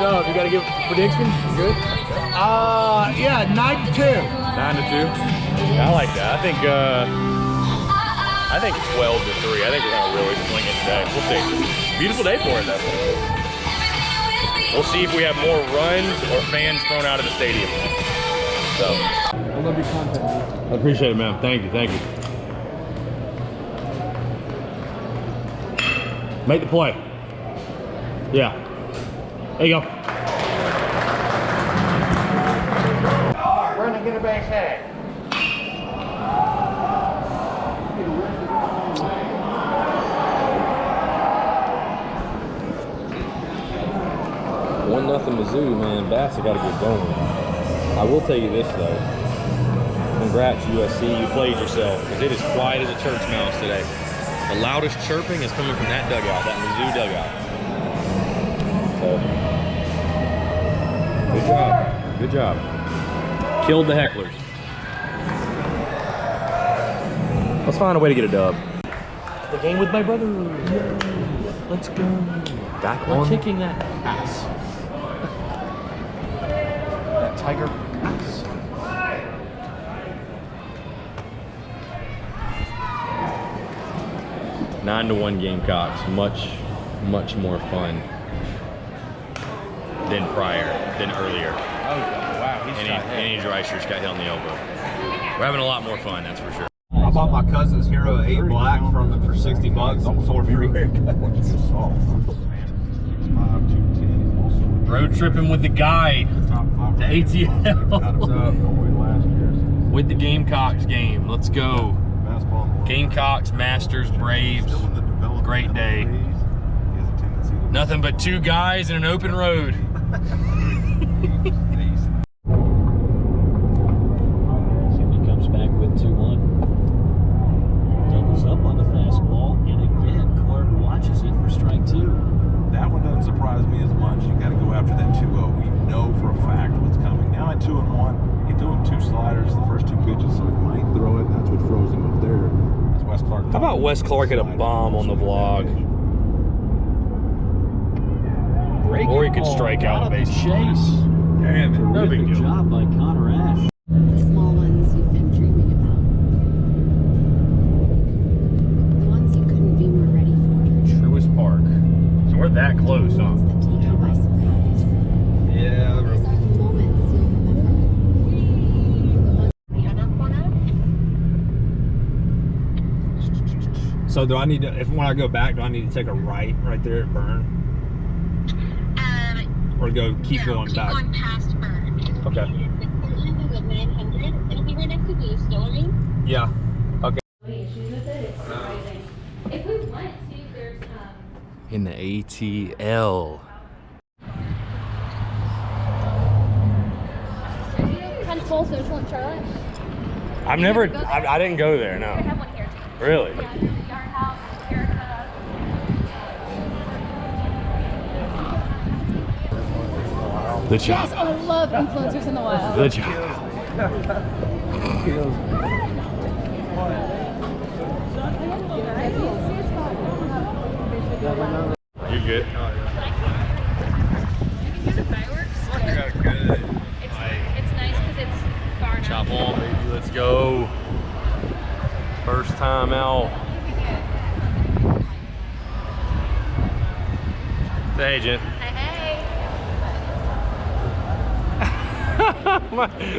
up? You got to give predictions? Good? Yeah, 9-2. 9-2? Yeah, I like that. I think 12-3. I think we're gonna really swing it today. We'll see. Beautiful day for it though. We'll see if we have more runs or fans thrown out of the stadium. So. I love your content. I appreciate it, man. Thank you, thank you. Make the play. Yeah. There you go. Run and get a base head. 1-0 Mizzou, man. Bassett got to get going. I will tell you this though. Congrats USC, you played yourself because it is quiet as a church mouse today. The loudest chirping is coming from that dugout, that Mizzou dugout. So, good job, good job. Killed the hecklers. Let's find a way to get a dub. The game with my brother. Let's go. Back on. Kicking that ass. That tiger ass. Nine to 1 Gamecocks. Much more fun than earlier. Oh, wow. Andy Dreiser's got hit on the elbow. We're having a lot more fun, that's for sure. I bought my cousin's Hero 8 Black from him for $60 on 4 free haircuts. Road tripping with the guy to ATL with the Gamecocks game. Let's go. Gamecocks, Masters, Braves. Great day. Nothing but 2 guys in an open road. He comes back with 2-1. Doubles up on the fastball, and again, Clark watches it for strike 2. That one doesn't surprise me as much. You got to go after that 2-0. You know for a fact what's coming. Now at 2-1, he threw him 2 sliders the first 2 pitches, so he might throw it. That's what froze him up there. Wes Clark. How about Wes Clark hit a bomb on the vlog? Or he could strike out a base. Chase. Damn it, no big Good deal. job by Connor Ash. The small ones you've been dreaming about. The ones you couldn't be more ready for. Truist Park. So we're that close, The huh? ones that take you by surprise. Yeah, These are the moments you'll remember. The other corner. So do I need to, when I go back, do I need to take a right there at Burn? Or keep going back? Keep going past Burn. Okay. The Portland is at 900. It'll be right next to the distillery. Yeah. Okay. Issues with it, it's surprising. If we went to, there's In the ATL. kind of full social in Charlotte. I didn't go there, no. They have one here too. Really? Yeah, the Yard House, Erica. The job. Yes, oh, I love influencers in the wild. The job. You're good. You can hear the fireworks. It's nice because it's far enough. Chop on, baby. Let's go. First time out. Say hey, Jen.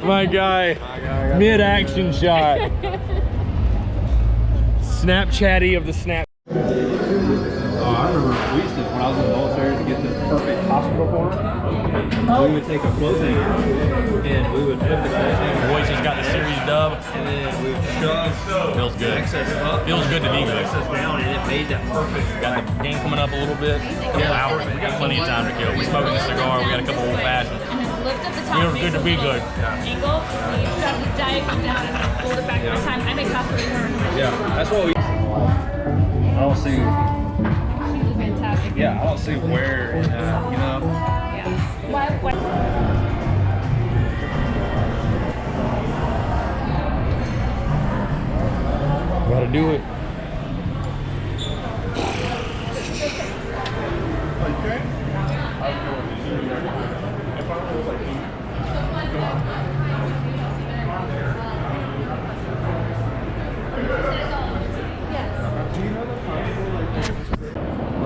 my guy. Mid-action shot. Snapchatty of the snap. I remember we used to, when I was in the military, to get the perfect hospital corner, we would take a clothing and we would put the clothing. Boys just got the series dub. And then we would shove Feels good. excess up. Feels good to be good. Excess down, and it made that perfect. Got the game coming up a little bit. A couple hours. We got plenty of time to kill. We smoking a cigar. We got a couple old fashions. Lift up the top. Feels good to be good. Angle. You drop the diagram down and hold it back this time. I make hospital corner. Yeah, that's what we. I don't see. She's fantastic. Yeah, I don't see where in that, you know. Yeah. Why? Gotta do it.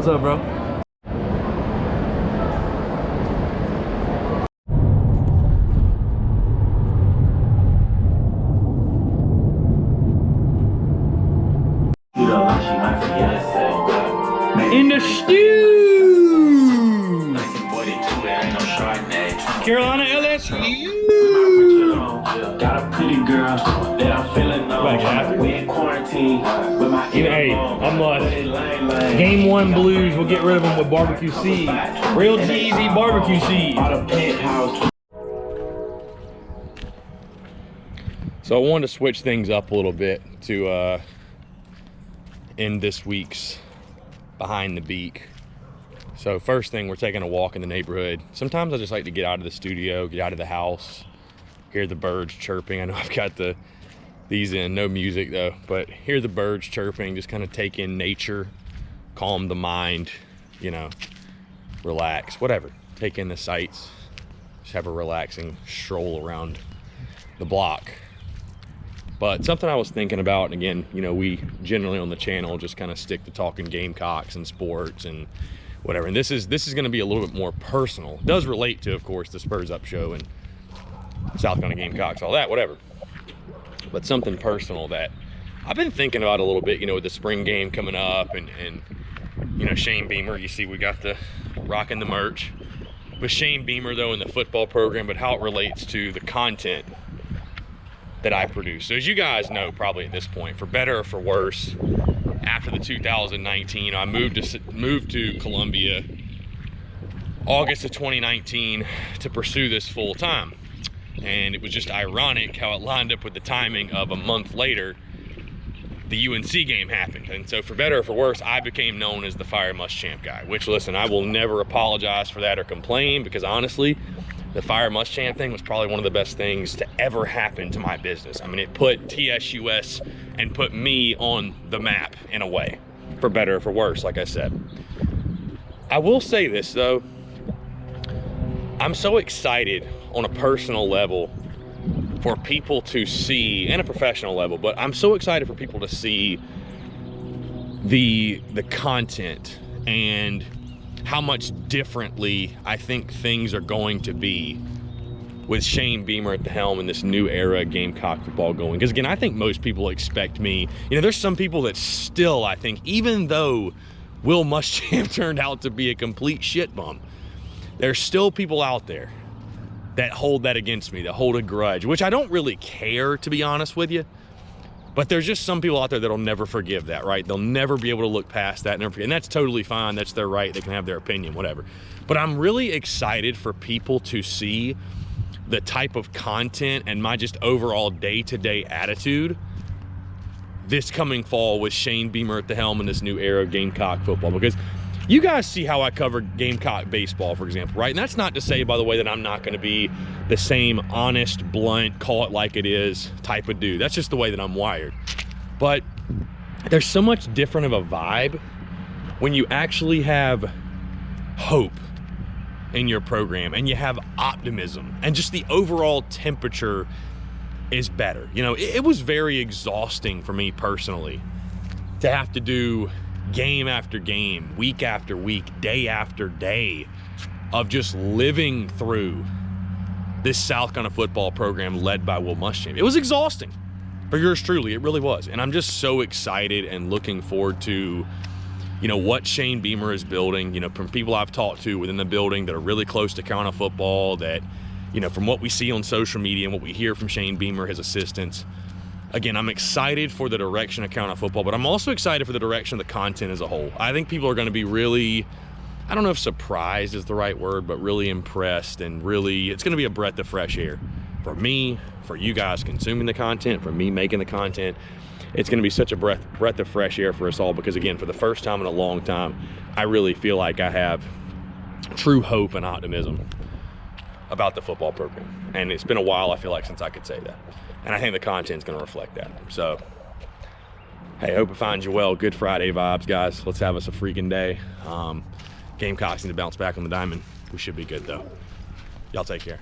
What's up, bro? In the stew! Carolina LSU! Got a pretty girl that I'm feeling on. We in quarantine, but my hey, I'm like, game 1 blues, we'll get rid of them with barbecue seed. Real cheesy barbecue seed. So I wanted to switch things up a little bit to end this week's Behind the Beak. So first thing, we're taking a walk in the neighborhood. Sometimes I just like to get out of the studio, get out of the house, hear the birds chirping. I know I've got these in, no music though, but hear the birds chirping, just kind of take in nature, calm the mind, you know, relax, whatever. Take in the sights, just have a relaxing stroll around the block. But something I was thinking about, and again, you know, we generally on the channel just kind of stick to talking Gamecocks and sports and whatever. And this is going to be a little bit more personal. It does relate to, of course, the Spurs Up show and South Carolina Gamecocks, all that, whatever. But something personal that I've been thinking about a little bit, you know, with the spring game coming up and you know, Shane Beamer, you see we got the rocking the merch. With Shane Beamer, though, in the football program, but how it relates to the content that I produce. So as you guys know, probably at this point, for better or for worse, after the 2019, I moved to Columbia August of 2019 to pursue this full time. And it was just ironic how it lined up with the timing of a month later, the UNC game happened. And so for better or for worse, I became known as the Fire Muschamp guy, which, listen, I will never apologize for that or complain, because honestly, the Fire Muschamp thing was probably one of the best things to ever happen to my business. I mean, it put TSUS and put me on the map in a way, for better or for worse, like I said. I will say this though, I'm so excited on a personal level for people to see, and a professional level, but I'm so excited for people to see the content and how much differently I think things are going to be with Shane Beamer at the helm in this new era of Gamecock football going. Because again, I think most people expect me, you know, there's some people that still, I think, even though Will Muschamp turned out to be a complete shit bum, there's still people out there that hold that against me, that hold a grudge, which I don't really care, to be honest with you. But there's just some people out there that'll never forgive that, right? They'll never be able to look past that, and that's totally fine. That's their right. They can have their opinion, whatever. But I'm really excited for people to see the type of content and my just overall day-to-day attitude this coming fall with Shane Beamer at the helm in this new era of Gamecock football. Because you guys see how I covered Gamecock baseball, for example, right? And that's not to say, by the way, that I'm not going to be the same honest, blunt, call it like it is type of dude. That's just the way that I'm wired. But there's so much different of a vibe when you actually have hope in your program and you have optimism and just the overall temperature is better. You know, it was very exhausting for me personally to have to do game after game, week after week, day after day of just living through this South Carolina football program led by Will Muschamp. It was exhausting for yours truly, it really was. And I'm just so excited and looking forward to, you know, what Shane Beamer is building, you know, from people I've talked to within the building that are really close to Carolina football, that, you know, from what we see on social media and what we hear from Shane Beamer, his assistants. Again, I'm excited for the direction of Carolina football, but I'm also excited for the direction of the content as a whole. I think people are going to be really, I don't know if surprised is the right word, but really impressed, and really, it's going to be a breath of fresh air for me, for you guys consuming the content, for me making the content. It's going to be such a breath of fresh air for us all, because again, for the first time in a long time, I really feel like I have true hope and optimism about the football program. And it's been a while, I feel like, since I could say that. And I think the content's going to reflect that. So, hey, hope it finds you well. Good Friday vibes, guys. Let's have us a freaking day. Gamecocks need to bounce back on the diamond. We should be good, though. Y'all take care.